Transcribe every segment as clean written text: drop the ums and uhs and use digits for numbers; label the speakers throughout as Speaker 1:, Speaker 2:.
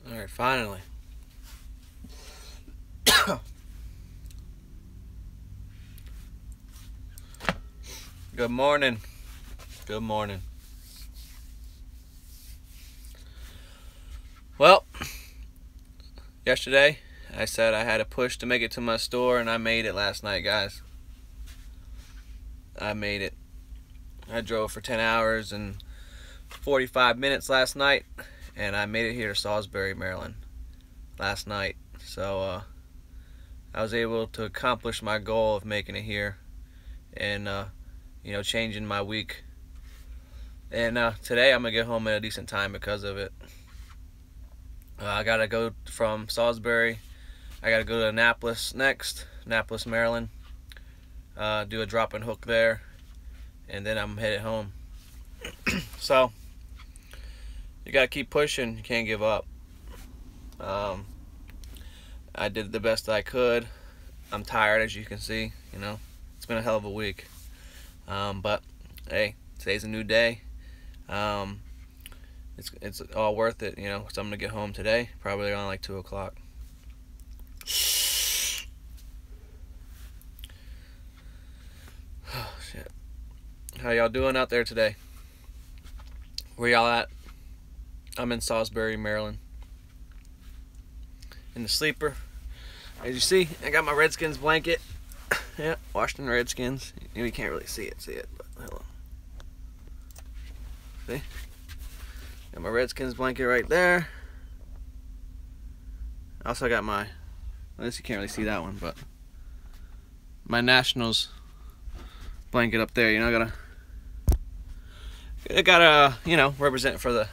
Speaker 1: Alright, finally. Good morning. Good morning. Well, yesterday I said I had a push to make it to my store, and I made it last night, guys. I made it. I drove for 10 hours and 45 minutes last night, and I made it here to Salisbury, Maryland last night. So I was able to accomplish my goal of making it here and changing my week. And today I'm gonna get home at a decent time because of it. I gotta go from Salisbury. I gotta go to Annapolis next, Annapolis, Maryland. Do a drop and hook there, and then I'm headed home. So you gotta keep pushing. You can't give up. I did the best I could. I'm tired, as you can see. It's been a hell of a week. But hey, today's a new day. It's all worth it, because I'm gonna get home today, probably around like 2 o'clock. Oh shit! How y'all doing out there today? Where y'all at? I'm in Salisbury, Maryland, in the sleeper. As you see, I got my Redskins blanket. Yeah, Washington Redskins. You can't really see it, but hello. See? Got my Redskins blanket right there. Also got my, I guess you can't really see that one, but my Nationals blanket up there. I gotta represent for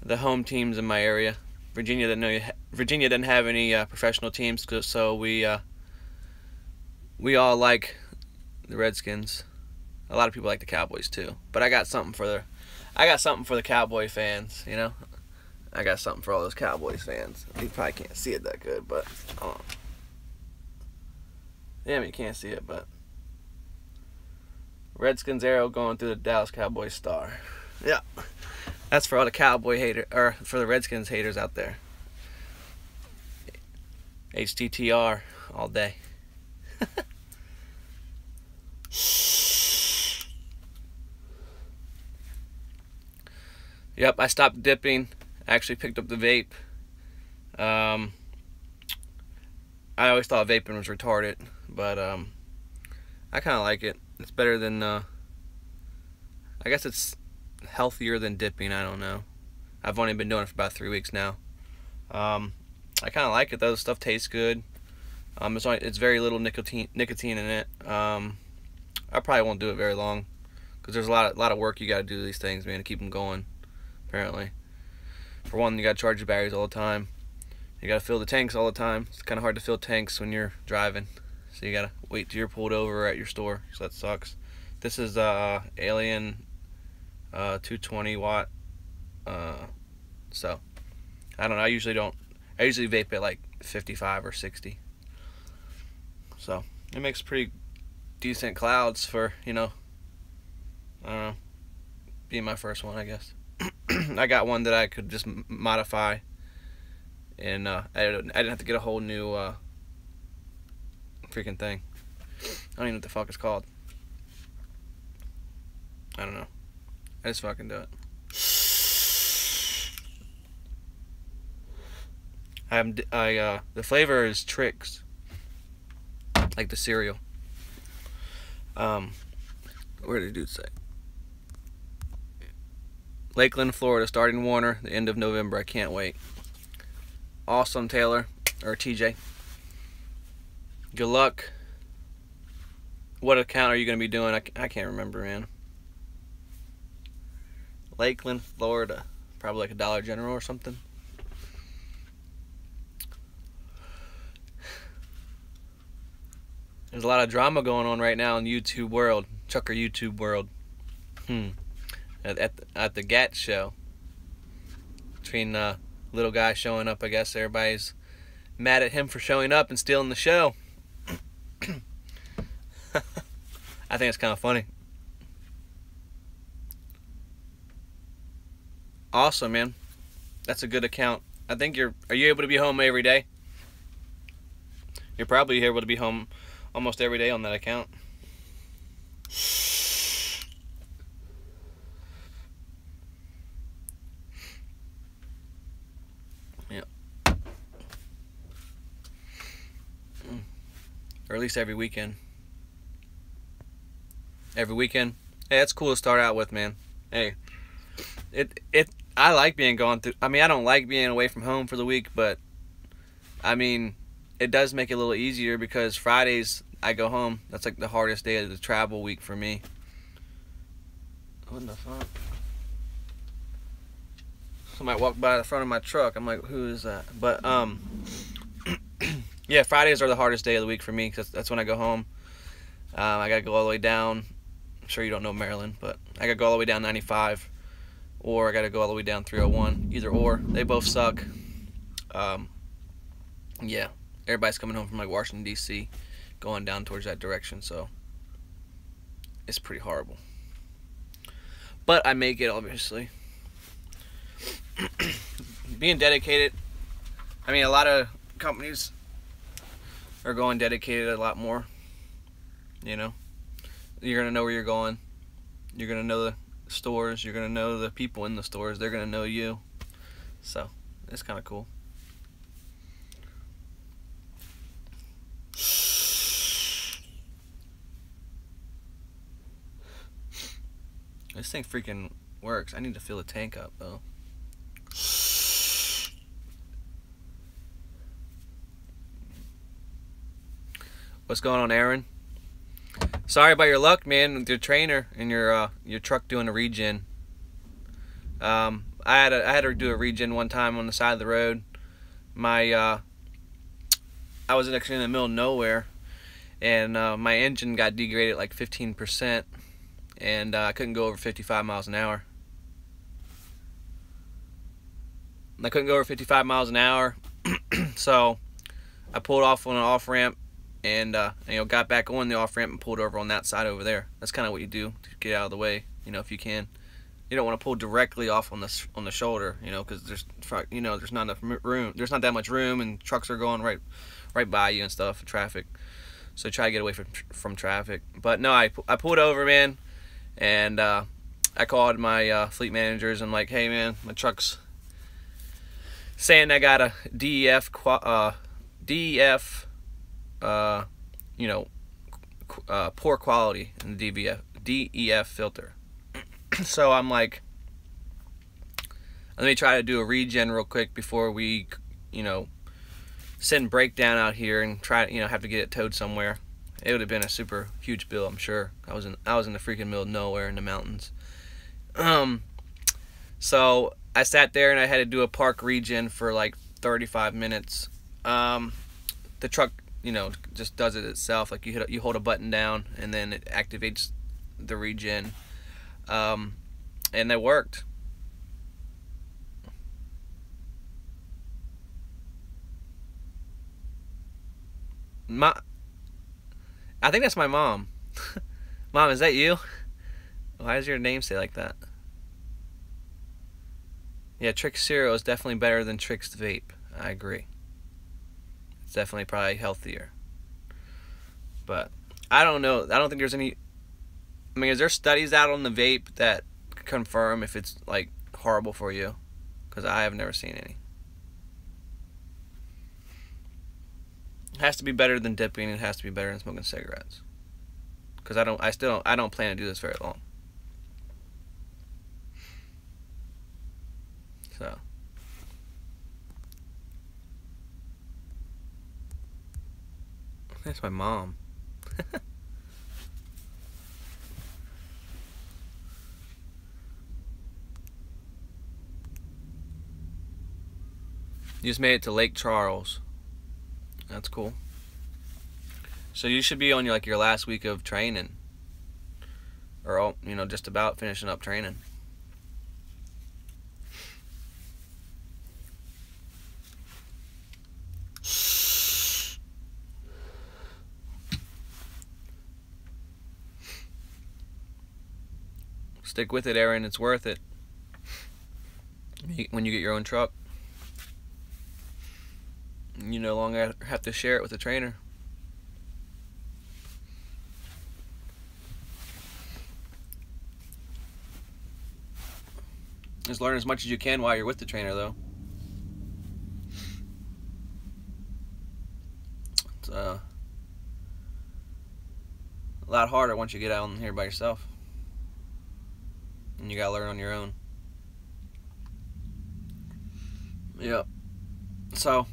Speaker 1: the home teams in my area. Virginia didn't have any professional teams, so we all like the Redskins. A lot of people like the Cowboys too, but I got something for the Cowboy fans. I got something for all those Cowboys fans. You probably can't see it that good, but you can't see it, but Redskins arrow going through the Dallas Cowboys star. Yeah, that's for all the Cowboy haters, or for the Redskins haters out there. HTTR all day. Yep, I stopped dipping. I actually picked up the vape. I always thought vaping was retarded, but I kind of like it. It's better than, I guess it's healthier than dipping. I don't know. I've only been doing it for about 3 weeks now. I kind of like it though. The stuff tastes good. It's very little nicotine in it. I probably won't do it very long because there's a lot of work you got to do to these things, man, to keep them going. Apparently, for one, you got to charge your batteries all the time. You got to fill the tanks all the time. It's kind of hard to fill tanks when you're driving, so you got to wait till you're pulled over at your store. So that sucks. This is Alien 220 watt. So I don't know. I usually vape at like 55 or 60. So it makes pretty decent clouds for, I don't know, being my first one, I guess. I got one that I could just modify, and I didn't have to get a whole new freaking thing. I don't even know what the fuck it's called. I don't know. I just fucking do it. The flavor is Trix, like the cereal. Where did the dude say? Lakeland, Florida, starting Warner, the end of November. I can't wait. Awesome, Taylor, or TJ. Good luck. What account are you going to be doing? I can't remember, man. Lakeland, Florida. Probably like a Dollar General or something. There's a lot of drama going on right now in YouTube world. Chucker YouTube world. At the GAT show. Between little guy showing up, I guess everybody's mad at him for showing up and stealing the show. I think it's kind of funny. Awesome, man. That's a good account. I think are you able to be home every day? You're probably able to be home almost every day on that account. Yeah. Or at least every weekend. Every weekend. Hey, that's cool to start out with, man. Hey, I like being gone through. I mean, I don't like being away from home for the week, but I mean, it does make it a little easier because Fridays I go home. That's like the hardest day of the travel week for me. What the fuck? Somebody walked by the front of my truck. I'm like, who is that? But yeah, Fridays are the hardest day of the week for me because that's when I go home. I gotta go all the way down. I'm sure you don't know Maryland, but I gotta go all the way down 95, or I gotta go all the way down 301. Either or, they both suck. Yeah, everybody's coming home from like Washington D.C., going down towards that direction, so it's pretty horrible. But I make it, obviously. Being dedicated. I mean, a lot of companies are going dedicated a lot more. You know, you're gonna know where you're going. You're gonna know the stores. You're gonna know the people in the stores. They're gonna know you. So it's kind of cool. This thing freaking works. I need to fill the tank up though. What's going on, Aaron? Sorry about your luck, man, with your trainer and your truck doing a regen. I had to do a regen one time on the side of the road. I was actually in the middle of nowhere, and my engine got degraded like 15%, and I couldn't go over 55 miles an hour. I couldn't go over 55 miles an hour, so I pulled off on an off ramp. And got back on the off ramp and pulled over on that side over there. That's kind of what you do to get out of the way, if you can. You don't want to pull directly off on the shoulder, because there's not enough room. There's not that much room, and trucks are going right by you and stuff, traffic. So try to get away from traffic. But no, I pulled over, man, and I called my fleet managers. I'm like, hey, man, my truck's saying I got a DEF. Poor quality in the DEF filter. So I'm like, let me try to do a regen real quick before we, send breakdown out here and try, have to get it towed somewhere. It would have been a super huge bill, I'm sure. I was in the freaking middle of nowhere in the mountains. So I sat there and I had to do a park regen for like 35 minutes. The truck, just does it itself. Like you hold a button down and then it activates the regen, and it worked. I think that's my mom. Mom, is that you? Why does your name say like that? Yeah, Trix Zero is definitely better than Trix Vape. I agree. It's definitely probably healthier. But I don't know. I don't think there's any. I mean, is there studies out on the vape that confirm if it's like horrible for you? Because I have never seen any. It has to be better than dipping. It has to be better than smoking cigarettes. Because I don't plan to do this very long. So. That's my mom. You just made it to Lake Charles. That's cool. So you should be on your last week of training, or just about finishing up training. Stick with it, Aaron. It's worth it. When you get your own truck. You no longer have to share it with the trainer. Just learn as much as you can while you're with the trainer, though. It's a lot harder once you get out here by yourself, and you gotta learn on your own. Yep. So,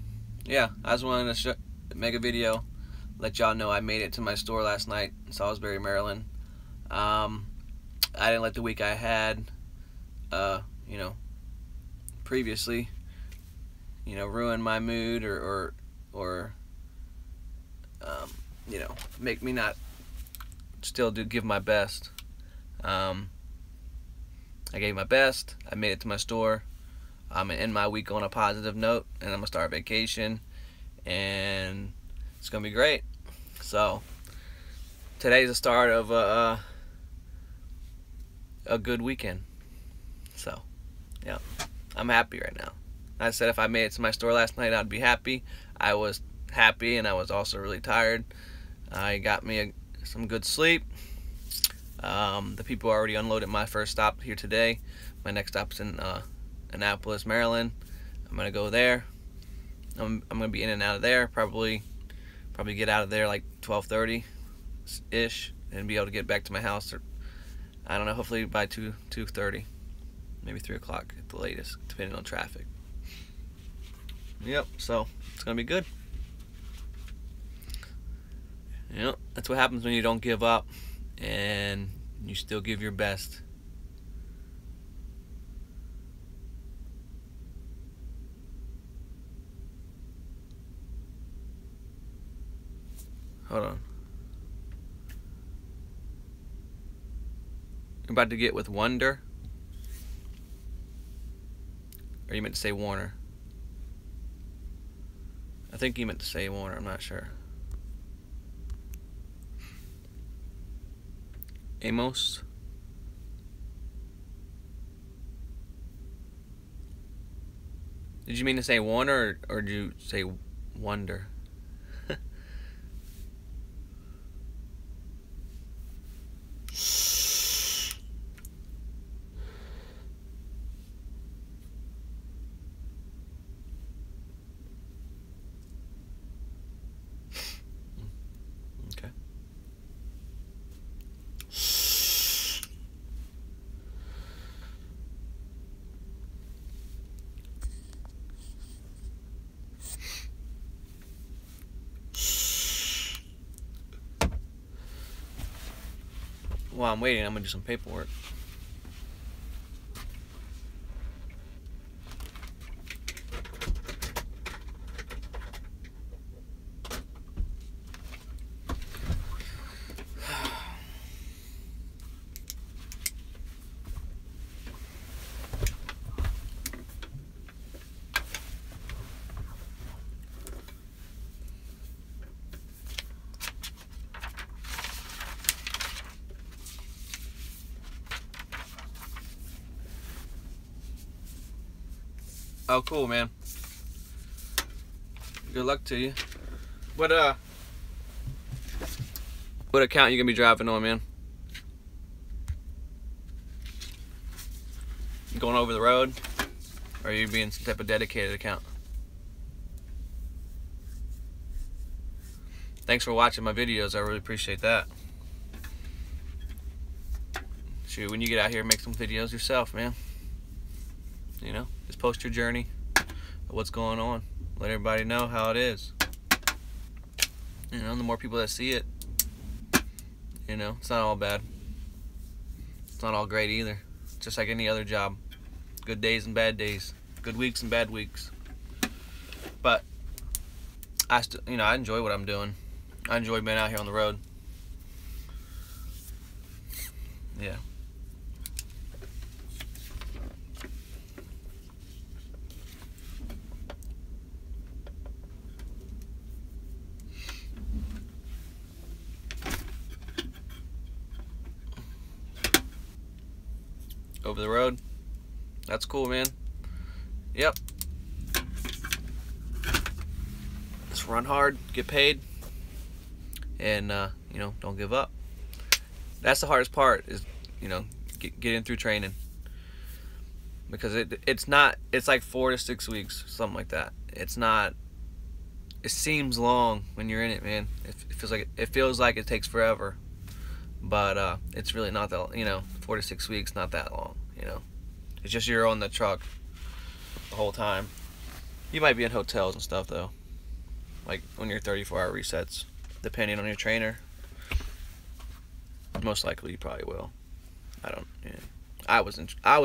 Speaker 1: yeah, I just wanted to make a video, let y'all know I made it to my store last night in Salisbury, Maryland. I didn't let the week I had, you know, previously, you know, ruin my mood or you know, make me not still give my best. I gave my best. I made it to my store. I'm gonna end my week on a positive note, and I'm gonna start vacation, and it's gonna be great. So today's the start of a good weekend. So yeah, I'm happy right now. I said if I made it to my store last night, I'd be happy. I was happy, and I was also really tired. I got me some good sleep. The people already unloaded my first stop here today. My next stop's in Annapolis, Maryland. I'm gonna go there. I'm gonna be in and out of there. Probably get out of there like 12:30 ish, and be able to get back to my house. Or, I don't know. Hopefully by 2:30, maybe 3 o'clock at the latest, depending on traffic. Yep. So it's gonna be good. You know, that's what happens when you don't give up and you still give your best. Hold on. You're about to get with Wonder? Or you meant to say Warner? I think you meant to say Warner, I'm not sure. Amos? Did you mean to say Warner, or did you say Wonder? Okay. While I'm waiting, I'm gonna do some paperwork. Oh, cool, man. Good luck to you. What account you gonna be driving on, man? Going over the road? Or are you being some type of dedicated account? Thanks for watching my videos. I really appreciate that. Shoot, when you get out here, make some videos yourself, man. You know, just post your journey, what's going on. Let everybody know how it is. You know, the more people that see it, you know, it's not all bad. It's not all great either. It's just like any other job. Good days and bad days. Good weeks and bad weeks. But I still, you know, I enjoy what I'm doing. I enjoy being out here on the road. Yeah. Over the road. That's cool, man. Yep. just run hard, get paid, and you know, don't give up. That's the hardest part, is, you know, getting through training, because it's like 4 to 6 weeks, something like that. It's not. It seems long when you're in it, man. It feels like it takes forever, but it's really not that. You know, 4 to 6 weeks, not that long. You know, it's just you're on the truck the whole time. You might be in hotels and stuff though, like on your 34-hour resets, depending on your trainer. Most likely you probably will. I don't. Yeah. I was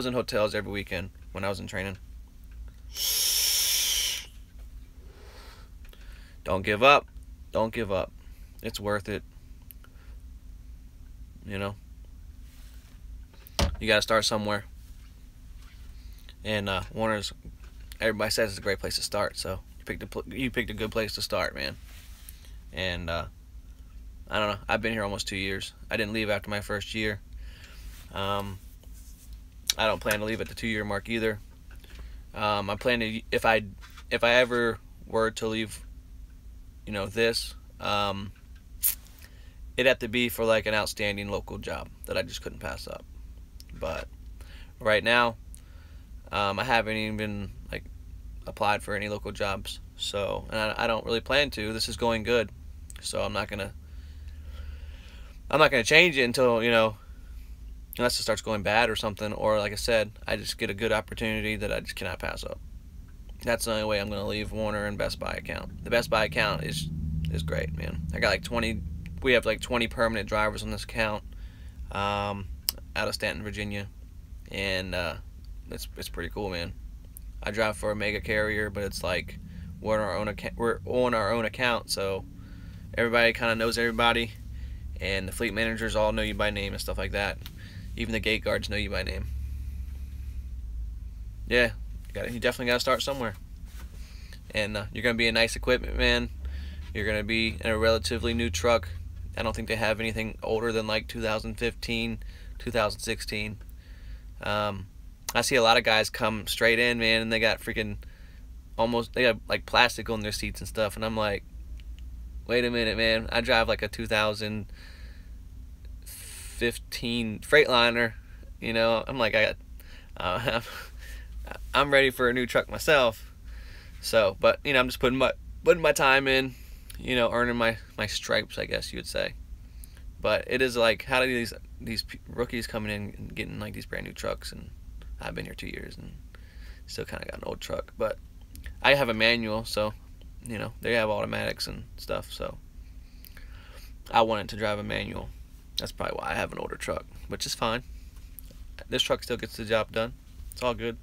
Speaker 1: in hotels every weekend when I was in training. Don't give up. Don't give up. It's worth it. You know. You gotta start somewhere. And Warner's, everybody says it's a great place to start. So you picked a good place to start, man. And I don't know. I've been here almost 2 years. I didn't leave after my first year. I don't plan to leave at the 2-year mark either. I plan to, if I ever were to leave, you know, this, it'd have to be for like an outstanding local job that I just couldn't pass up. But right now, I haven't even like applied for any local jobs. So, and I don't really plan to. This is going good, so I'm not gonna change it until, you know, unless it starts going bad or something, or like I said, I just get a good opportunity that I just cannot pass up. That's the only way I'm going to leave Warner and Best Buy account. The Best Buy account is great, man. I got like 20, we have like 20 permanent drivers on this account, out of Stanton, Virginia, and it's pretty cool, man. I drive for a mega carrier, but it's like we're on our own account, so everybody kind of knows everybody, and the fleet managers all know you by name and stuff like that. Even the gate guards know you by name. Yeah, you definitely got to start somewhere. And you're going to be in nice equipment, man. You're going to be in a relatively new truck. I don't think they have anything older than like 2015, 2016. I see a lot of guys come straight in, man, and they got freaking they got like plastic on their seats and stuff. And I'm like, wait a minute, man. I drive like a 2015 Freightliner, you know. I'm like, I'm ready for a new truck myself. So, but you know, I'm just putting my time in, you know, earning my stripes, I guess you would say. But it is like, how do these rookies coming in and getting like these brand new trucks? And I've been here 2 years and still kind of got an old truck. But I have a manual, so you know, they have automatics and stuff. So I wanted to drive a manual. That's probably why I have an older truck, which is fine. This truck still gets the job done. It's all good.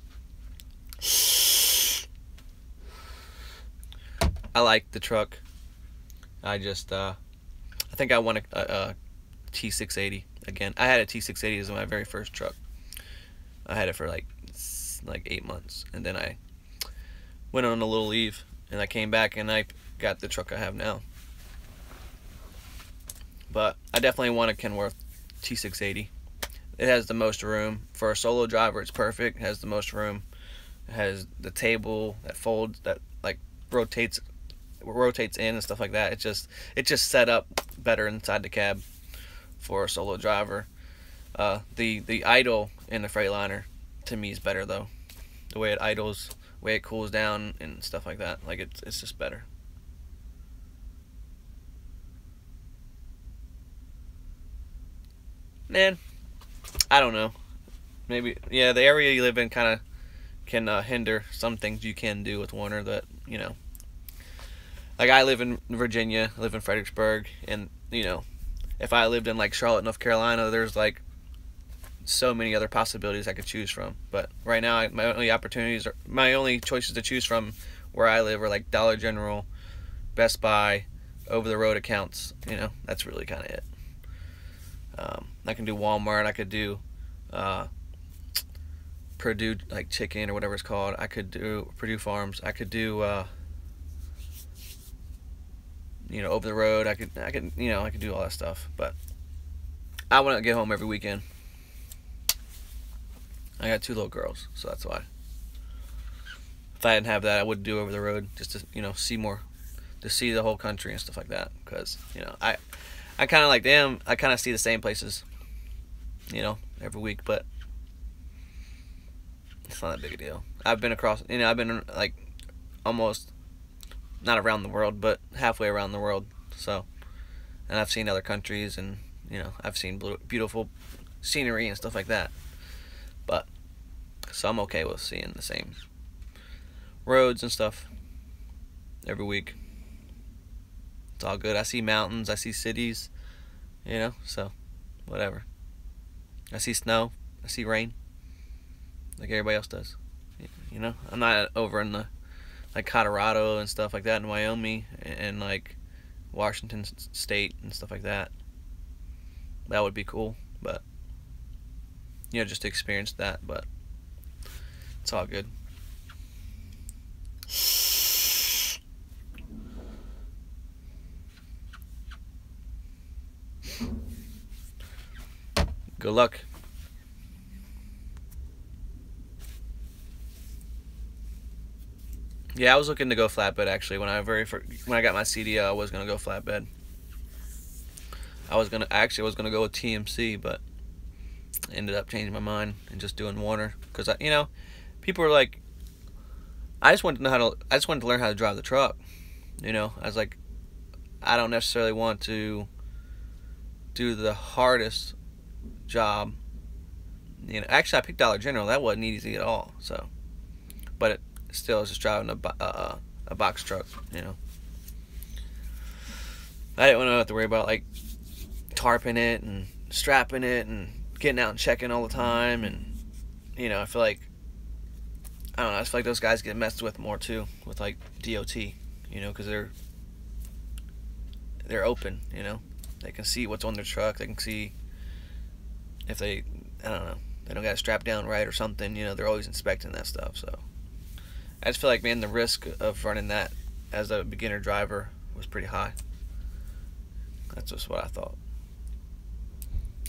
Speaker 1: I like the truck. I just, I think I want a T680 again. I had a T680 as my very first truck. I had it for like 8 months, and then I went on a little leave, and I came back and I got the truck I have now. But I definitely want a Kenworth T680. It has the most room. For a solo driver, it's perfect. It has the most room. It has the table that folds, that like rotates in and stuff like that. It's just set up better inside the cab for a solo driver. The idle in the Freightliner to me is better though. The way it idles, the way it cools down and stuff like that. Like it's just better. Man, I don't know. Maybe, yeah, the area you live in kind of can hinder some things you can do with Warner that, you know. Like, I live in Virginia, I live in Fredericksburg, and, you know, if I lived in, like, Charlotte, North Carolina, there's, like, so many other possibilities I could choose from. But right now, my only choices to choose from where I live are, like, Dollar General, Best Buy, over-the-road accounts. You know, that's really kind of it. I can do Walmart. I could do Purdue, like chicken or whatever it's called. I could do Purdue Farms. I could do you know, over the road. I could you know, I could do all that stuff. But I want to get home every weekend. I got 2 little girls, so that's why. If I didn't have that, I would do over the road just to, you know, see more to see the whole country and stuff like that. Because, you know, I kind of like, damn, I kind of see the same places, you know, every week, but it's not that big a deal. I've been across, you know, I've been like almost not around the world, but halfway around the world. So, and I've seen other countries, and you know, I've seen beautiful scenery and stuff like that. But so I'm okay with seeing the same roads and stuff every week. It's all good. I see mountains, I see cities, you know, so whatever. I see snow, I see rain, like everybody else does. You know, I'm not over in the like Colorado and stuff like that, in Wyoming and like Washington State and stuff like that. That would be cool, but you know, just to experience that. But it's all good. Good luck. Yeah, I was looking to go flatbed actually. When I got my CDL, I was gonna go flatbed. I was gonna go with TMC, but ended up changing my mind and just doing Warner because you know, people were like, I just wanted to learn how to drive the truck. You know, I was like, I don't necessarily want to do the hardest job. You know, actually, I picked Dollar General. That wasn't easy at all. So, but it still is just driving a box truck. You know, I didn't want to have to worry about like tarping it and strapping it and getting out and checking all the time. And you know, I feel like, I don't know, I feel like those guys get messed with more too with like DOT. You know, because they're open. You know, they can see what's on their truck. They can see if they, I don't know, they don't got it strapped down right or something. You know, they're always inspecting that stuff. So I just feel like, man, the risk of running that as a beginner driver was pretty high. That's just what I thought.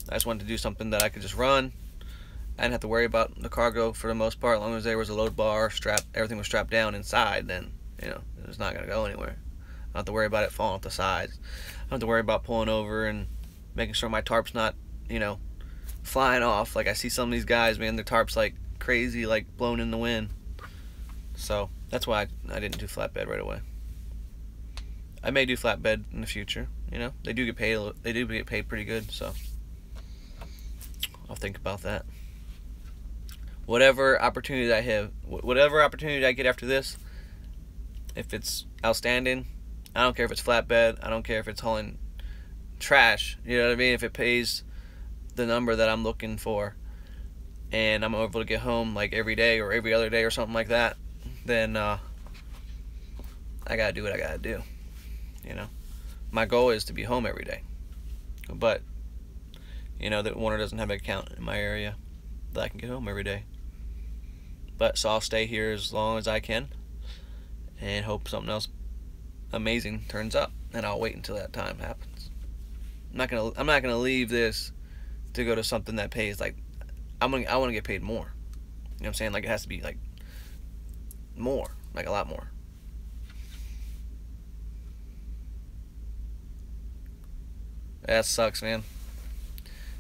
Speaker 1: I just wanted to do something that I could just run. I didn't have to worry about the cargo for the most part. As long as there was a load bar, everything was strapped down inside, then, you know, it was not going to go anywhere. I don't have to worry about it falling off the sides. I don't have to worry about pulling over and making sure my tarp's not, you know, flying off. Like I see some of these guys, man, their tarp's like crazy, like blown in the wind. So that's why I didn't do flatbed right away. I may do flatbed in the future. You know, they do get paid. They do get paid pretty good. So I'll think about that. Whatever opportunity I have, whatever opportunity I get after this, if it's outstanding, I don't care if it's flatbed. I don't care if it's hauling trash. You know what I mean? If it pays the number that I'm looking for, and I'm able to get home like every day or every other day or something like that, then I gotta do what I gotta do. You know, my goal is to be home every day, but you know that Warner doesn't have an account in my area that I can get home every day. But so I'll stay here as long as I can and hope something else amazing turns up, and I'll wait until that time happens. I'm not gonna leave this to go to something that pays like I want to get paid more. You know what I'm saying? Like it has to be like more, like a lot more. That sucks, man.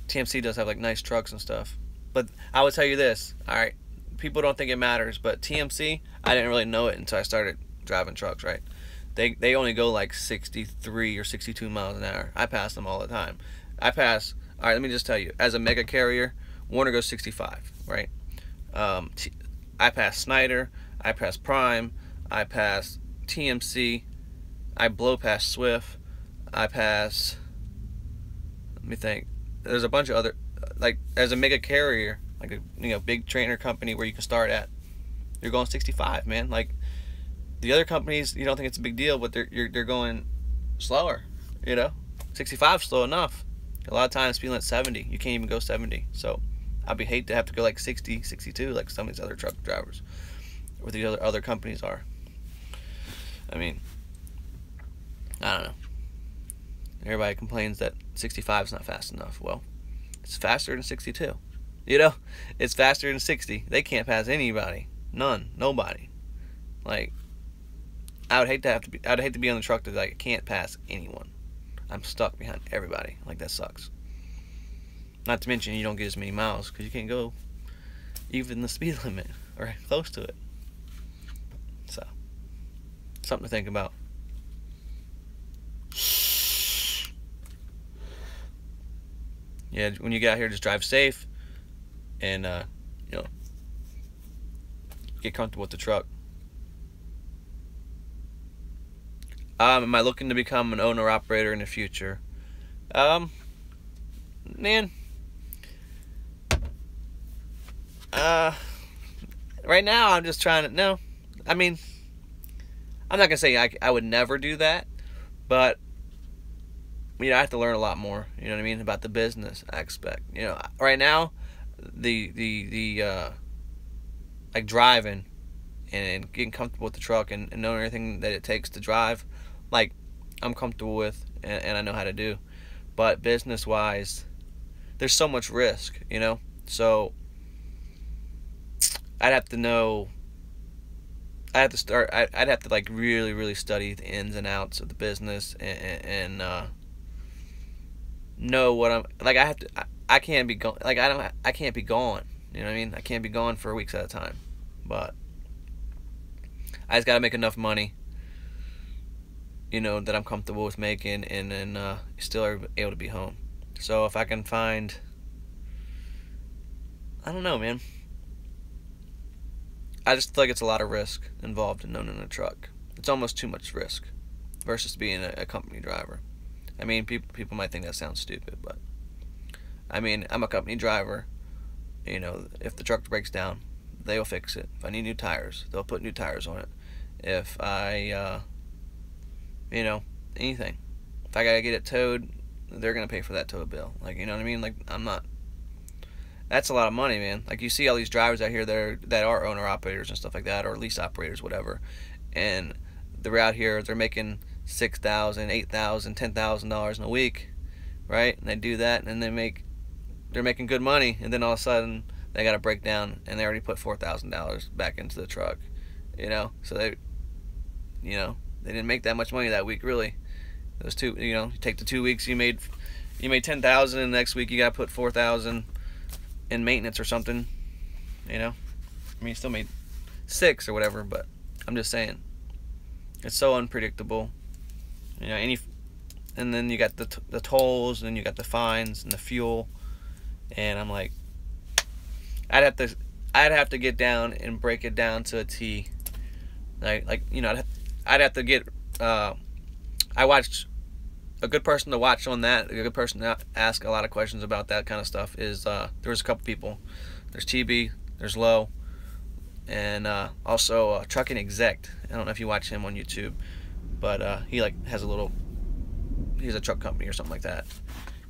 Speaker 1: TMC does have like nice trucks and stuff, but I will tell you this. All right, people don't think it matters, but TMC, I didn't really know it until I started driving trucks. Right? They only go like 63 or 62 miles an hour. I pass them all the time. All right, let me just tell you, as a mega carrier, Warner goes 65, right? I pass Snyder, I pass Prime, I pass TMC, I blow past Swift, I pass, let me think, there's a bunch of other, like, as a mega carrier, like a, you know, big trainer company where you can start at, you're going 65, man. Like, the other companies, you don't think it's a big deal, but they're going slower, you know? 65 is slow enough. A lot of times feeling at 70, you can't even go 70. So I'd hate to have to go like 60, 62 like some of these other truck drivers or the other companies are. I mean, I don't know. Everybody complains that 65 is not fast enough. Well, it's faster than 62. You know, it's faster than 60. They can't pass anybody. None. Nobody. Like, I'd hate to be on the truck that I can't pass anyone. I'm stuck behind everybody. Like, that sucks. Not to mention you don't get as many miles because you can't go even the speed limit or close to it. So, something to think about. Yeah, when you get out here, just drive safe and you know, get comfortable with the truck. Am I looking to become an owner operator in the future? Man, right now I'm just trying to. No, I mean, I'm not gonna say I would never do that, but I have to learn a lot more. You know what I mean, about the business aspect. Right now, the like driving and getting comfortable with the truck and knowing everything that it takes to drive, like, I'm comfortable with and I know how to do. But business wise, there's so much risk, so I'd have to know. I'd have to like really study the ins and outs of the business and know what I'm like. I can't be gone. Like, I can't be gone. You know what I mean? I can't be gone for weeks at a time. But I just gotta make enough money, that I'm comfortable with making, and then still able to be home. So if I can find, I don't know, man. I just feel like it's a lot of risk involved in owning a truck. It's almost too much risk versus being a company driver. I mean, people might think that sounds stupid, but I mean, I'm a company driver. If the truck breaks down, they'll fix it. If I need new tires, they'll put new tires on it. If I, anything. If I gotta get it towed, they're gonna pay for that tow bill. Like, you know what I mean? Like, that's a lot of money, man. Like, you see all these drivers out here that are owner operators and stuff like that, or lease operators, whatever, and they're out here, they're making $6,000, $8,000, $10,000 in a week, right? And they do that, and they're making good money, and then all of a sudden they got to break down, and they already put $4,000 back into the truck, So they didn't make that much money that week, really. Those two, you take the 2 weeks, you made $10,000, and the next week you got to put $4,000 in maintenance or something. I mean, you still made $6,000 or whatever, but I'm just saying, it's so unpredictable. And then you got the tolls, and then you got the fines and the fuel, and I'm like, I'd have to get down and break it down to a T. I'd have to get. I watched a good person to watch on that. A good person to ask a lot of questions about that kind of stuff is there was a couple people. There's TB, there's Low, and also Trucking Exec. I don't know if you watch him on YouTube, but he he's a truck company or something like that,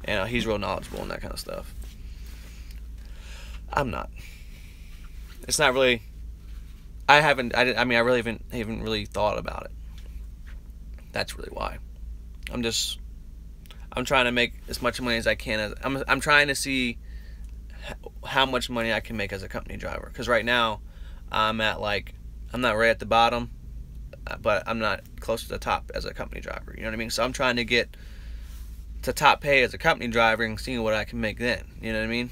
Speaker 1: and he's real knowledgeable on that kind of stuff. I'm not. It's not really. I really haven't really thought about it. That's really why. I'm trying to make as much money as I can. I'm trying to see how much money I can make as a company driver. Because right now, I'm not right at the bottom, but I'm not close to the top as a company driver. You know what I mean? So I'm trying to get to top pay as a company driver and seeing what I can make then. You know what I mean?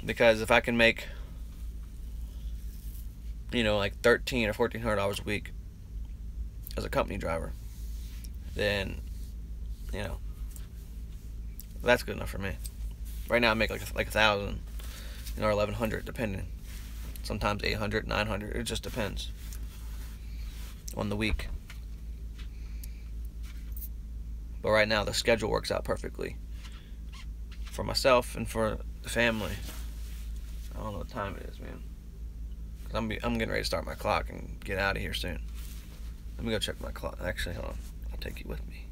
Speaker 1: Because if I can make, like $1,300 or $1,400 a week as a company driver, then, that's good enough for me. Right now I make like $1,000, or $1,100, depending. Sometimes $800, $900. It just depends on the week. But right now the schedule works out perfectly for myself and for the family. I don't know what time it is, man. 'Cause I'm getting ready to start my clock and get out of here soon. Let me go check my clock. Actually, hold on. I'll take you with me.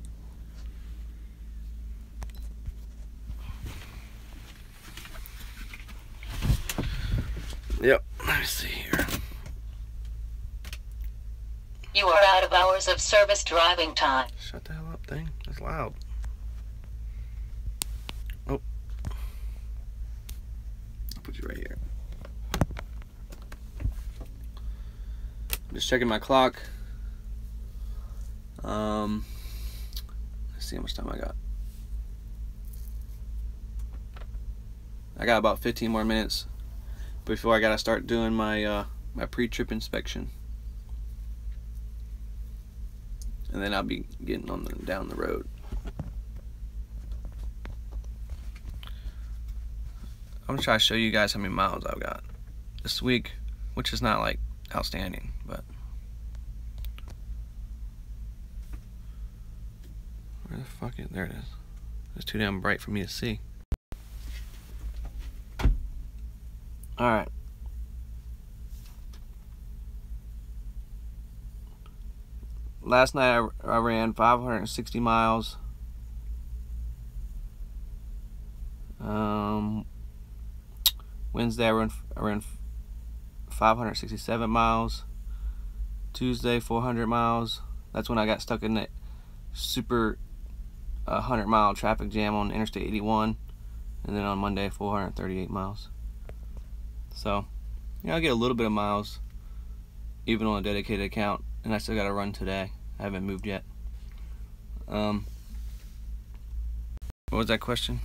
Speaker 1: Yep. Let me see here.
Speaker 2: You are out of hours of service driving time.
Speaker 1: Shut the hell up, thing. That's loud. Oh. I'll put you right here. Just checking my clock. Let's see how much time I got. I got about 15 more minutes before I gotta start doing my my pre-trip inspection, and then I'll be getting on down the road. I'm gonna try to show you guys how many miles I've got this week, which is not like outstanding, but where the fuck is, there it is. It's too damn bright for me to see. Alright. Last night I ran 560 miles. Wednesday I ran 567 miles. Tuesday 400 miles. That's when I got stuck in that super 100-mile traffic jam on Interstate 81. And then on Monday 438 miles. So, you know, I get a little bit of miles even on a dedicated account, and I still got to run today. I haven't moved yet. What was that question?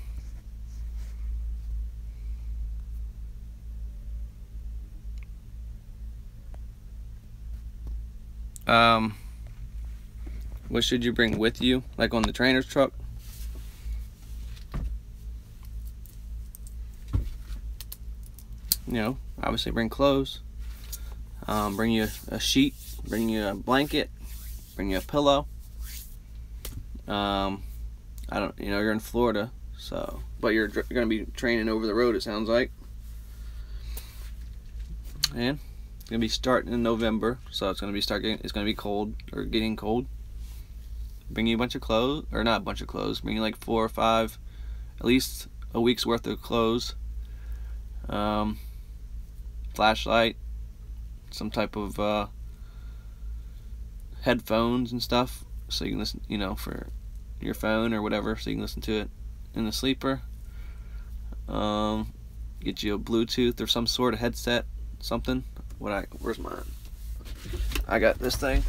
Speaker 1: What should you bring with you, like on the trainer's truck? You know, obviously bring clothes, bring you a sheet, bring you a blanket, bring you a pillow. I don't, you know, you're in Florida, so, but you're gonna be training over the road, it sounds like. And it's gonna be starting in November, so it's gonna be cold, or getting cold. Bring you a bunch of clothes, or not a bunch of clothes, bring you like 4 or 5, at least a week's worth of clothes. Flashlight, some type of headphones and stuff, so you can listen, you know, for your phone or whatever, so you can listen to it in the sleeper. Get you a Bluetooth or some sort of headset, something. Where's mine? I got this thing.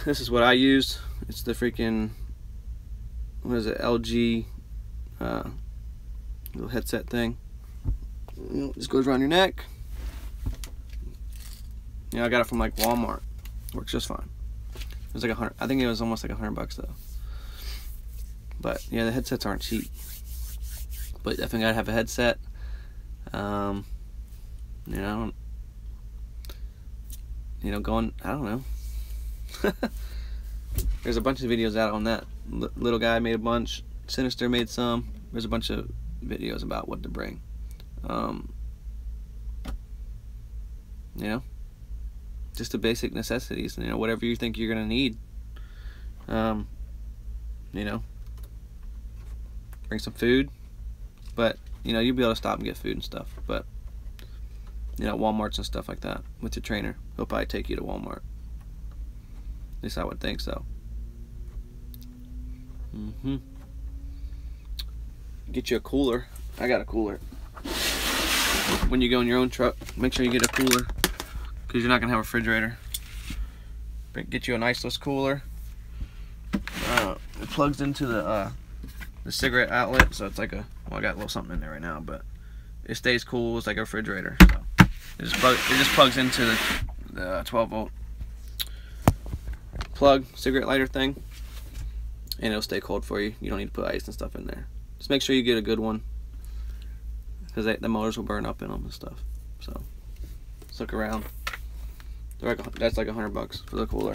Speaker 1: This is what I use. It's the freaking, what is it, LG little headset thing. Just goes around your neck. You know, I got it from like Walmart. Works just fine. It was like $100. I think it was almost like $100 though. But yeah, the headsets aren't cheap. But definitely gotta have a headset. You know, going, I don't know. There's a bunch of videos out on that. Little Guy made a bunch. Sinister made some. There's a bunch of videos about what to bring. You know, just the basic necessities. You know, whatever you think you're gonna need. You know, bring some food. But you know, you'll be able to stop and get food and stuff. But you know, Walmarts and stuff like that with your trainer. He'll probably take you to Walmart. At least I would think so. Get you a cooler. I got a cooler. When you go in your own truck, make sure you get a cooler, because you're not gonna have a refrigerator. But get you a niceless cooler. It plugs into the cigarette outlet, so it's like a, well, I got a little something in there right now, but it stays cool. It's like a refrigerator. So it just plugs into the 12-volt plug cigarette lighter thing, and it'll stay cold for you. You don't need to put ice and stuff in there. Just make sure you get a good one, because the motors will burn up in them and stuff. So let's look around. That's like $100 for the cooler.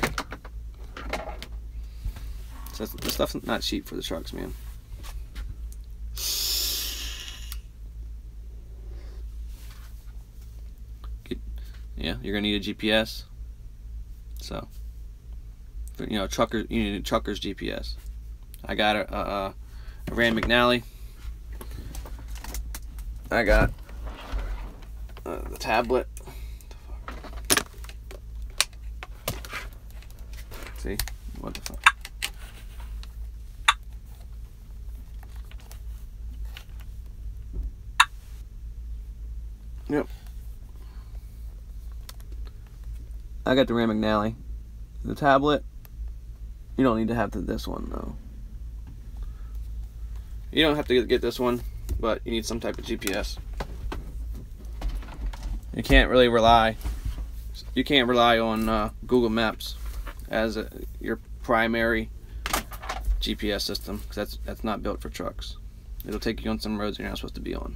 Speaker 1: So the stuff's not cheap for the trucks, man. Yeah, you're gonna need a GPS. So, you know, you need a trucker's GPS. I got a Rand McNally. I got the tablet. See, what the fuck? Yep. I got the Rand McNally. The tablet, you don't need to have this one though. You don't have to get this one, but you need some type of GPS. You can't really rely. You can't rely on Google Maps as your primary GPS system, because that's not built for trucks. It'll take you on some roads you're not supposed to be on.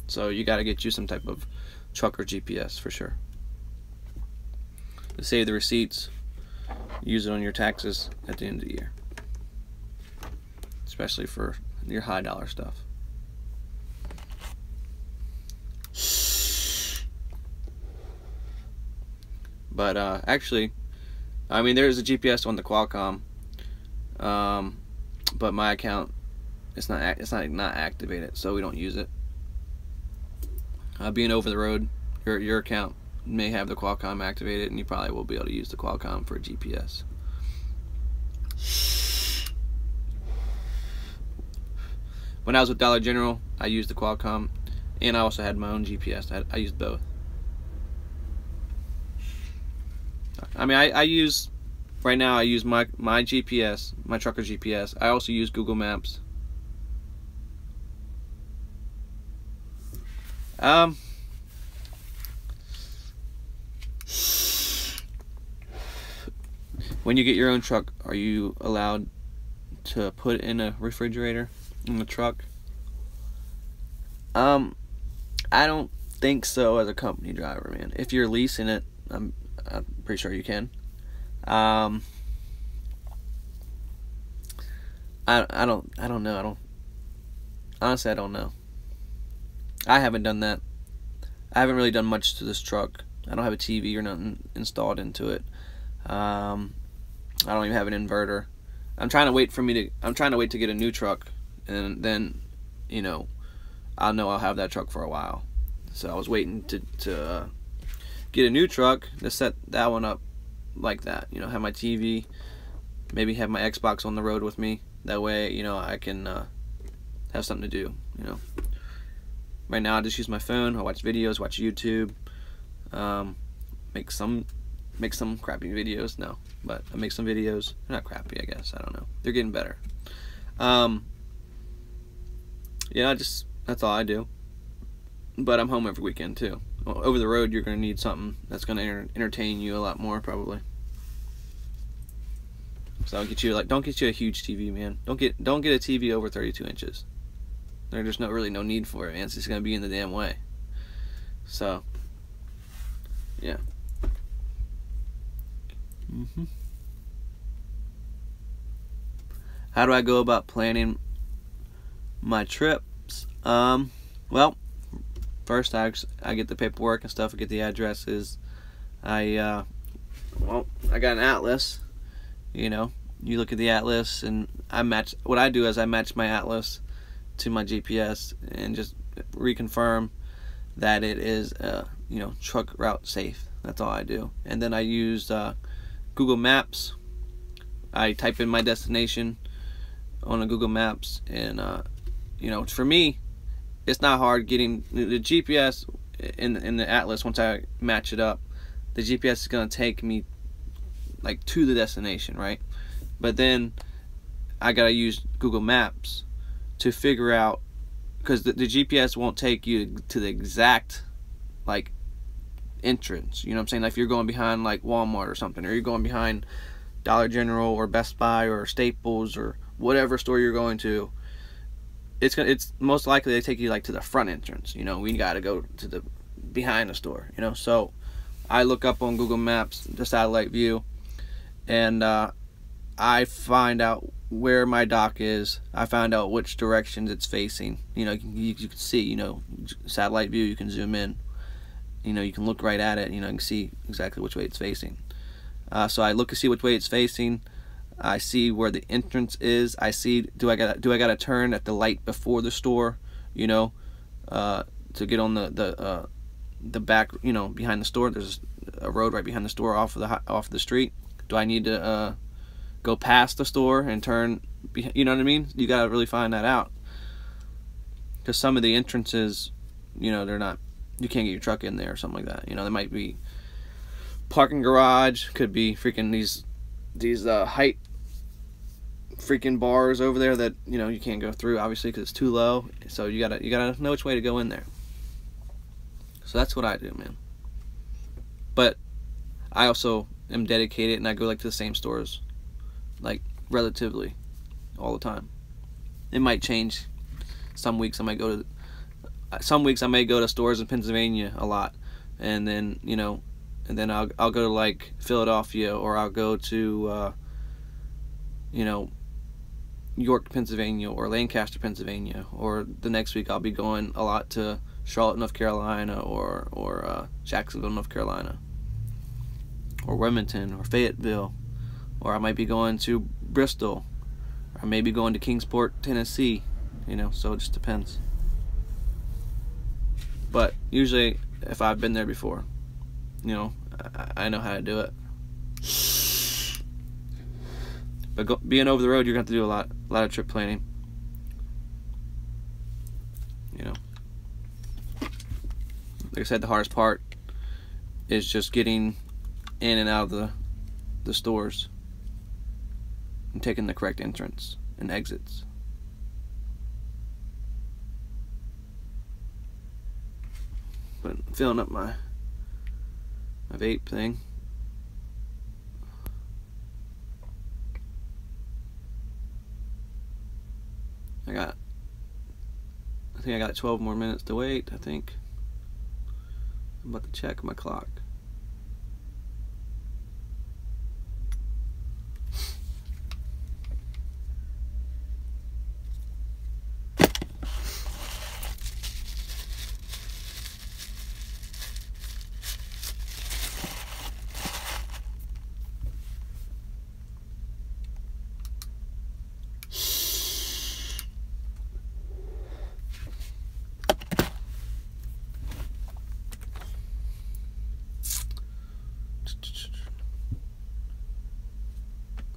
Speaker 1: So you got to get you some type of trucker GPS for sure. To save the receipts, use it on your taxes at the end of the year, especially for your high dollar stuff. But actually, I mean, there is a GPS on the Qualcomm, but my account, it's not activated, so we don't use it. Being over the road, your account may have the Qualcomm activated, and you probably will be able to use the Qualcomm for a GPS. When I was with Dollar General, I used the Qualcomm, and I also had my own GPS. I used both. I mean, I use, right now I use my GPS, my trucker GPS. I also use Google Maps. When you get your own truck, are you allowed to put in a refrigerator in the truck? I don't think so as a company driver, man. If you're leasing it, I'm pretty sure you can. I don't know. Honestly, I don't know. I haven't done that. I haven't really done much to this truck. I don't have a TV or nothing installed into it. I don't even have an inverter. I'm trying to wait to get a new truck, and then, you know I'll have that truck for a while. So I was waiting to get a new truck to set that one up like that. You know, have my TV, maybe have my Xbox on the road with me. That way, you know, I can have something to do. You know, right now I just use my phone. I watch videos, watch YouTube, make some crappy videos. No, but I make some videos. They're not crappy, I guess. I don't know. They're getting better. Yeah, that's all I do. But I'm home every weekend too. Over the road, you're gonna need something that's gonna entertain you a lot more, probably. So don't get you a huge TV, man. Don't get a TV over 32 inches. There's really no need for it, man. It's just gonna be in the damn way. So, yeah. How do I go about planning my trips? Well, first I get the paperwork and stuff. I get the addresses. I got an atlas. You know, you look at the atlas, and what I do is I match my atlas to my GPS and just reconfirm that it is you know, truck route safe. That's all I do. And then I use Google Maps. I type in my destination on a Google Maps, and you know, for me, it's not hard getting the GPS in the atlas. Once I match it up, the GPS is gonna take me like to the destination, right? But then I gotta use Google Maps to figure out, because the GPS won't take you to the exact like entrance. You know what I'm saying? Like if you're going behind like Walmart or something, or you're going behind Dollar General or Best Buy or Staples or whatever store you're going to, it's most likely they take you like to the front entrance. You know, we got to go to the behind the store. You know, so I look up on Google Maps the satellite view, and I find out where my dock is. I find out which directions it's facing. You know, you can see. You know, satellite view. You can zoom in. You know, you can look right at it. You know, you can see exactly which way it's facing. So I look to see which way it's facing. I see where the entrance is. I see, do I gotta turn at the light before the store, you know, to get on the back, you know, behind the store. There's a road right behind the store off of the street. Do I need to go past the store and turn? You know what I mean? You gotta really find that out, because some of the entrances, you know, they're not you can't get your truck in there or something like that. You know, there might be parking garage, could be freaking these height freaking bars over there that, you know, you can't go through, obviously, because it's too low. So you gotta know which way to go in there. So that's what I do, man. But I also am dedicated, and I go like to the same stores, like relatively all the time. It might change. Some weeks I may go to stores in Pennsylvania a lot, and then, you know, and then I'll go to like Philadelphia, or I'll go to you know, York, Pennsylvania, or Lancaster, Pennsylvania, or the next week I'll be going a lot to Charlotte, North Carolina, or Jacksonville, North Carolina, or Wilmington, or Fayetteville, or I might be going to Bristol, or maybe going to Kingsport, Tennessee, you know, so it just depends. But usually, if I've been there before, you know, I know how to do it. But being over the road, you're going to have to do a lot of trip planning. You know, like I said, the hardest part is just getting in and out of the stores and taking the correct entrance and exits. But filling up my vape thing. I think I got 12 more minutes to wait, I think. I'm about to check my clock.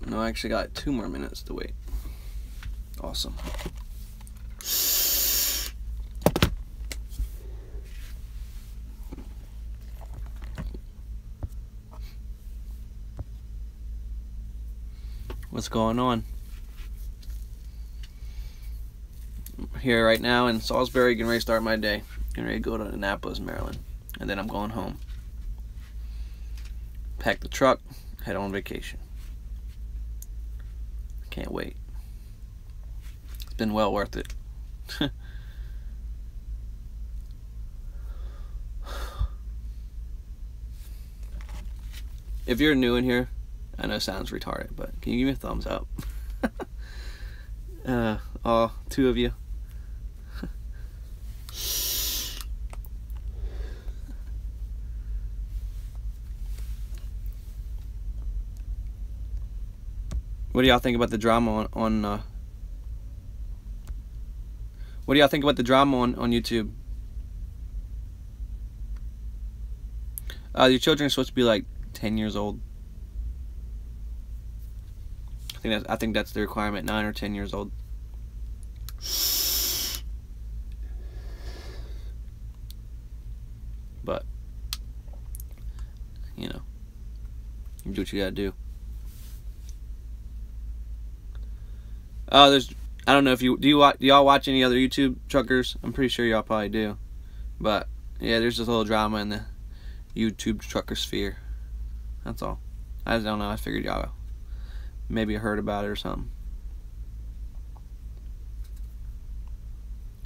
Speaker 1: No, I actually got 2 more minutes to wait. Awesome. What's going on? I'm here right now in Salisbury, getting ready to start my day. Getting ready to go to Annapolis, Maryland. And then I'm going home. Pack the truck, head on vacation. Can't wait. It's been well worth it. If you're new in here, I know it sounds retarded, but can you give me a thumbs up? All 2 of you. What do y'all think about the drama on what do y'all think about the drama on YouTube? Your children are supposed to be like 10 years old. I think that's the requirement, 9 or 10 years old. But you know, you do what you gotta do. I don't know if do y'all watch any other YouTube truckers? I'm pretty sure y'all probably do. But yeah, there's this little drama in the YouTube trucker sphere. That's all. I just don't know. I figured y'all maybe heard about it or something.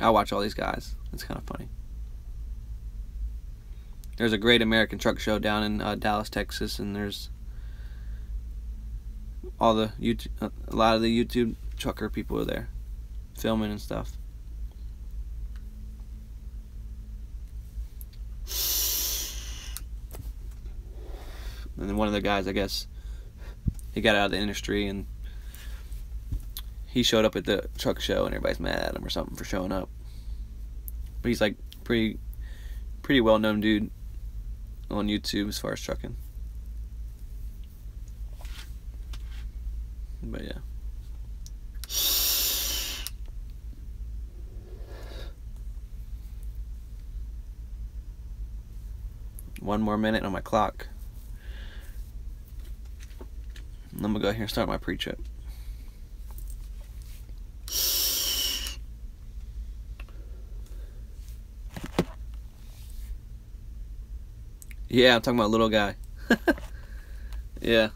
Speaker 1: I watch all these guys. It's kind of funny. There's a Great American Truck Show down in Dallas, Texas, and there's all the a lot of the YouTube trucker people are there filming and stuff. And then one of the guys, I guess, he got out of the industry and he showed up at the truck show and everybody's mad at him or something for showing up. But he's like pretty well-known dude on YouTube as far as trucking. But yeah. 1 more minute on my clock. And I'm gonna go ahead and start my pre-trip. Yeah, I'm talking about little guy. Yeah.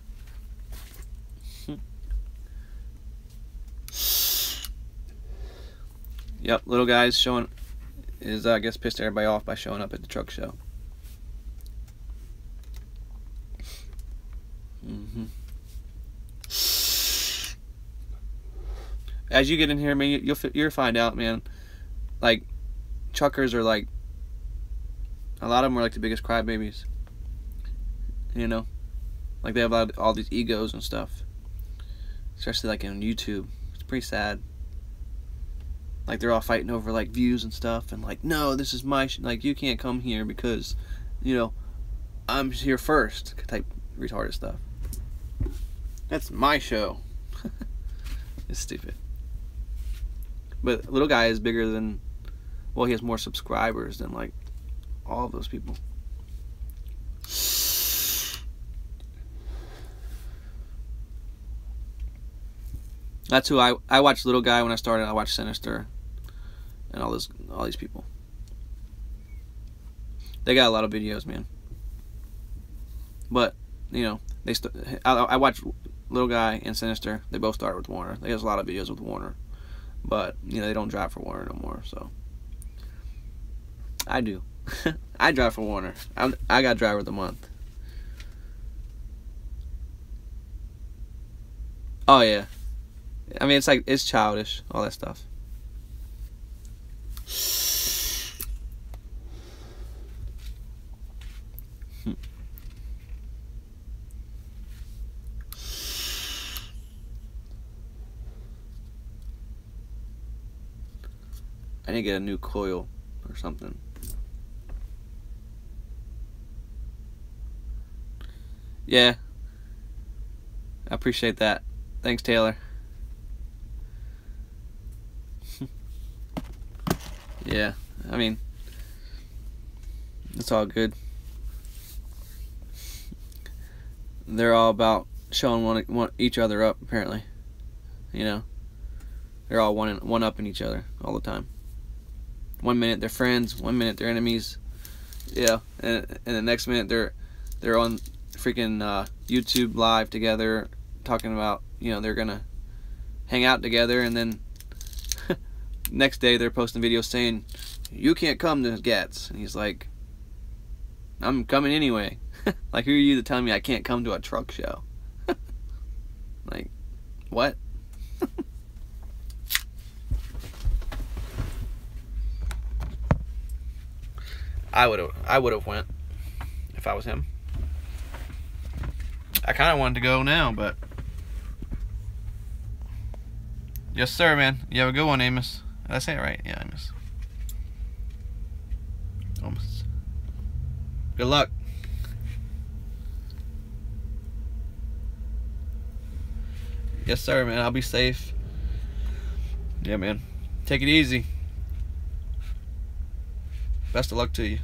Speaker 1: Yep, little guy's showing is I guess pissed everybody off by showing up at the truck show. As you get in here, man, you'll find out, man. Like, truckers are like, a lot of them are like the biggest crybabies. You know, like they have all these egos and stuff. Especially like on YouTube, it's pretty sad. Like they're all fighting over like views and stuff, and like, no, this is my like you can't come here because, you know, I'm here first. Type retarded stuff. That's my show. It's stupid. But little guy is bigger than, well, he has more subscribers than like all of those people. That's who I watched Little Guy when I started. I watched Sinister and all these people. They got a lot of videos, man. But you know, I watched Little Guy and Sinister. They both started with Warner. They have a lot of videos with Warner, but you know they don't drive for Warner no more. So I do. I drive for Warner. I got driver of the month. Oh yeah. I mean, it's like, it's childish, all that stuff. I need to get a new coil or something. Yeah. I appreciate that. Thanks, Taylor. Yeah, I mean, it's all good. They're all about showing each other up, apparently. You know, they're all one up in each other all the time. 1 minute they're friends, 1 minute they're enemies. Yeah, and the next minute they're on freaking YouTube live together, talking about, you know, they're gonna hang out together, and then next day they're posting videos saying, you can't come to Gats. And he's like, I'm coming anyway. Like, who are you to tell me I can't come to a truck show? Like, what? I would have went if I was him. I kind of wanted to go now, but yes sir, man. You have a good one, Amos. Did I say it right? Yeah, Amos. Almost. Good luck. Yes sir, man. I'll be safe. Yeah, man. Take it easy. Best of luck to you.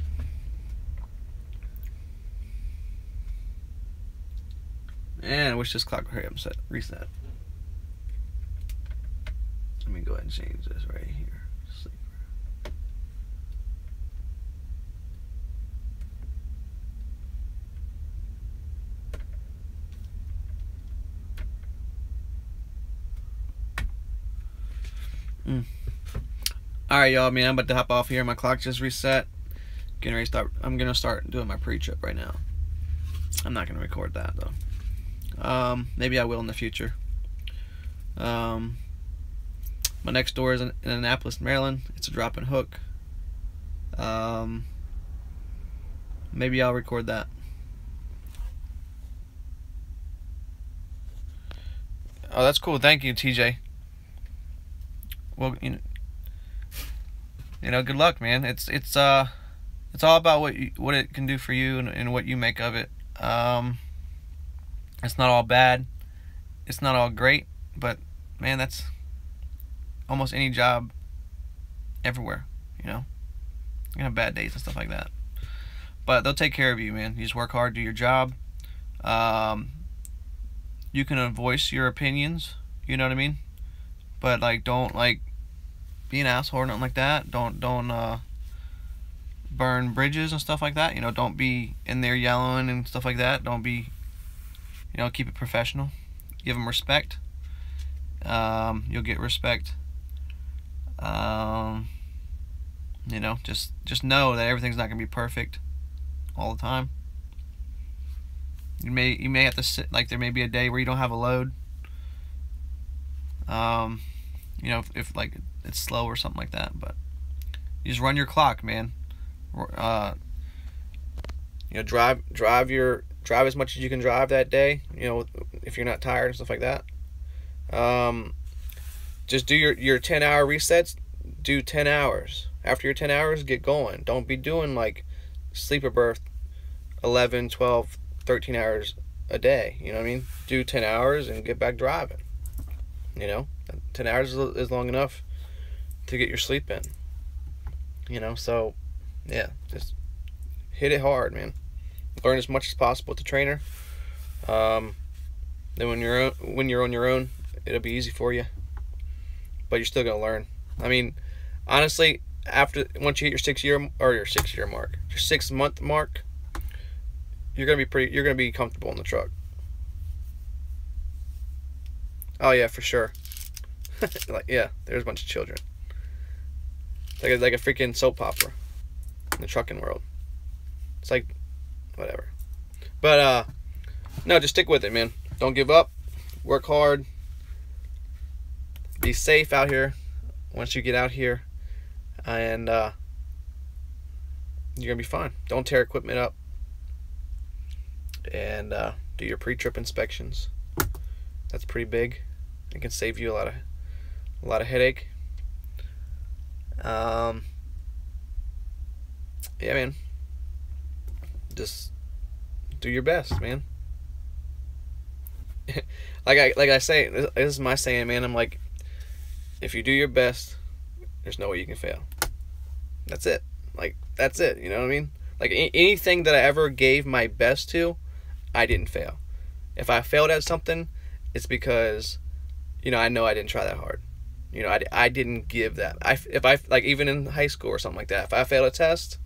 Speaker 1: And I wish this clock would hurry up and reset. Let me go ahead and change this right here. Sleeper. Alright, y'all, man, I'm about to hop off here. My clock just reset. Getting ready to start. I'm gonna start doing my pre-trip right now. I'm not gonna record that though. Maybe I will in the future. My next door is in Annapolis, Maryland. It's a drop and hook. Maybe I'll record that. Oh, that's cool. Thank you, TJ. Well, you know, good luck, man. It's all about what it can do for you and what you make of it. It's not all bad. It's not all great, but man, that's almost any job everywhere, you know. You can have bad days and stuff like that. But they'll take care of you, man. You just work hard, do your job. You can voice your opinions, you know what I mean? But like, don't like be an asshole or nothing like that. Don't burn bridges and stuff like that. You know, don't be in there yelling and stuff like that. Don't be, you know, keep it professional. Give them respect. You'll get respect. You know, just know that everything's not gonna be perfect all the time. You may have to sit, like, there may be a day where you don't have a load. You know, if like it's slow or something like that, but you just run your clock, man. You know, drive as much as you can drive that day. You know, if you're not tired and stuff like that. Just do your 10-hour resets. Do 10 hours. After your 10 hours, get going. Don't be doing like sleeper berth 11, 12, 13 hours a day. You know what I mean? Do 10 hours and get back driving. You know, 10 hours is long enough to get your sleep in. You know, so yeah, just hit it hard, man. Learn as much as possible with the trainer. Then when you're on your own, it'll be easy for you. But you're still gonna learn. I mean, honestly, once you hit your 6-year mark, your 6-month mark, you're gonna be comfortable in the truck. Oh yeah, for sure. Like, yeah, there's a bunch of children. It's like a freaking soap opera in the trucking world. It's like whatever. But no, just stick with it, man. Don't give up. Work hard. Be safe out here once you get out here, and you're gonna be fine. Don't tear equipment up, and do your pre-trip inspections. That's pretty big. It can save you a lot of headache. Yeah, man. Just do your best, man. like I say, this is my saying, man. I'm like, if you do your best, there's no way you can fail. That's it. Like, that's it. You know what I mean? Like, anything that I ever gave my best to, I didn't fail. If I failed at something, it's because, you know I didn't try that hard. You know, I didn't give that. If I like, even in high school or something like that, if I failed a test,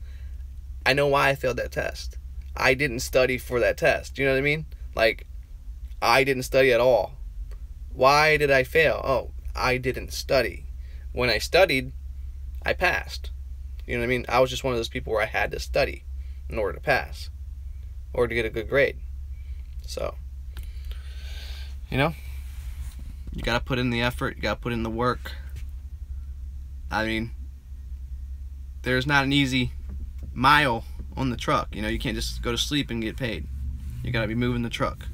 Speaker 1: I know why I failed that test. I didn't study for that test. You know what I mean? Like, I didn't study at all. Why did I fail? Oh, I didn't study. When I studied, I passed. You know what I mean? I was just one of those people where I had to study in order to pass, or to get a good grade. So, you know, you gotta put in the effort. You gotta put in the work. I mean, there's not an easy mile on the truck. You know, you can't just go to sleep and get paid. You gotta be moving the truck.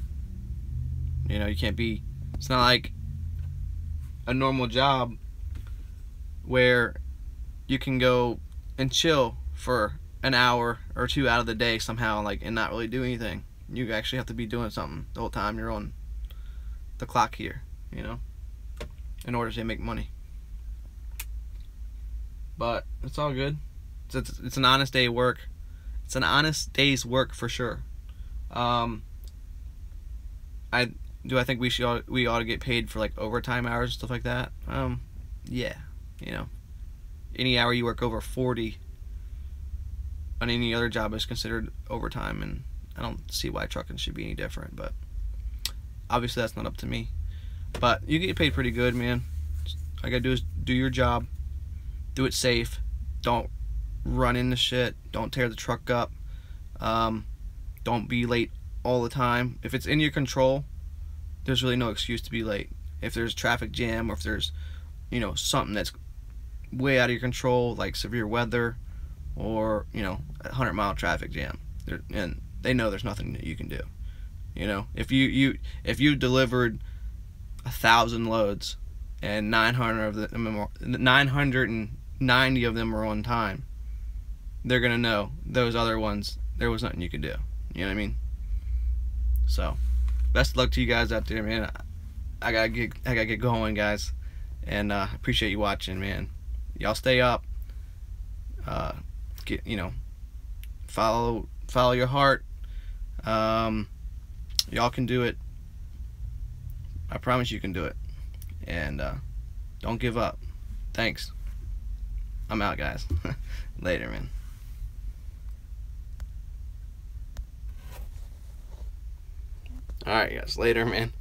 Speaker 1: You know, you can't be, it's not like a normal job where you can go and chill for an hour or two out of the day somehow, like, and not really do anything. You actually have to be doing something the whole time you're on the clock here, you know, in order to make money. But it's all good. It's an honest day of work. It's an honest day's work for sure. I think we ought to get paid for like overtime hours and stuff like that. Yeah, you know, any hour you work over 40 on any other job is considered overtime, and I don't see why trucking should be any different. But obviously that's not up to me. But you get paid pretty good, man. All you gotta do is do your job, do it safe, don't run into shit, don't tear the truck up, don't be late all the time. If it's in your control, there's really no excuse to be late. If there's traffic jam, or if there's, you know, something that's way out of your control, like severe weather, or, you know, a 100-mile traffic jam, and they know there's nothing that you can do. You know, if you delivered 1,000 loads and 990 of them are on time, they're gonna know those other ones there was nothing you could do. You know what I mean? So, best of luck to you guys out there, man. I gotta get going, guys, and appreciate you watching, man. Y'all stay up. You know, follow follow your heart. Y'all can do it. I promise you can do it. And don't give up. Thanks. I'm out, guys. Later, man. Alright, guys. Later, man.